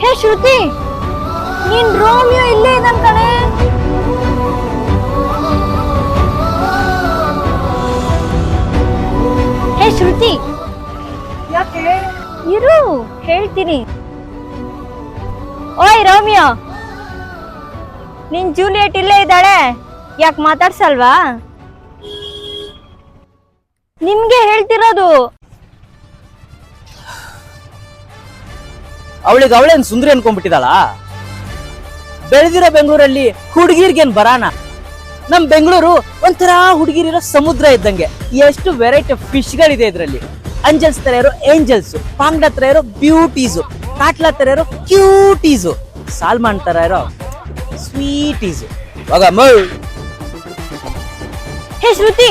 ಹೇ ಶ್ರುತಿ, ನೀನ್ ರೋಮಿಯೋ ಇಲ್ಲೇ ಇದ್ದಾನ ಕಣೆ. ಹೇ ಶ್ರುತಿ, ಯಾಕೆ? ಇರು ಹೇಳ್ತೀನಿ. ಓಯ್ ರೋಮಿಯೋ, ನಿನ್ ಜೂಲಿಯಟ್ ಇಲ್ಲೇ ಇದ್ದಾಳೆ, ಯಾಕೆ ಮಾತಾಡ್ಸಲ್ವಾ? ನಿಮ್ಗೆ ಹೇಳ್ತಿರೋದು. ಅವಳಿಗೆ ಅವಳೇನ್ ಸುಂದರಿ ಅನ್ಕೊಂಡ್ಬಿಟ್ಟಿದಾಳ? ಬೆಳೆದಿರೋ ಬೆಂಗಳೂರಲ್ಲಿ ಹುಡುಗಿರ್ಗೇನ್ ಬರಾನ? ನಮ್ ಬೆಂಗಳೂರು ಒಂಥರ ಹುಡುಗಿರಿರೋ ಸಮುದ್ರ ಇದ್ದಂಗೆ. ಎಷ್ಟು ವೆರೈಟಿ ಫಿಶ್ ಗಳಿದೆ ಇದ್ರಲ್ಲಿ. ಅಂಜಲ್ಸ್ ತರ ಇರೋ ಏಂಜಲ್ಸ್, ಪಾಂಗ್ಡಾ ತರ ಇರೋ ಬ್ಯೂಟೀಸು, ಕಾಟ್ಲಾ ತರ ಇರೋ ಕ್ಯೂಟೀಸು, ಸಾಲ್ಮಾನ್ ತರ ಇರೋ ಸ್ವೀಟೀಸು. ಹೇ ಶ್ರುತಿ,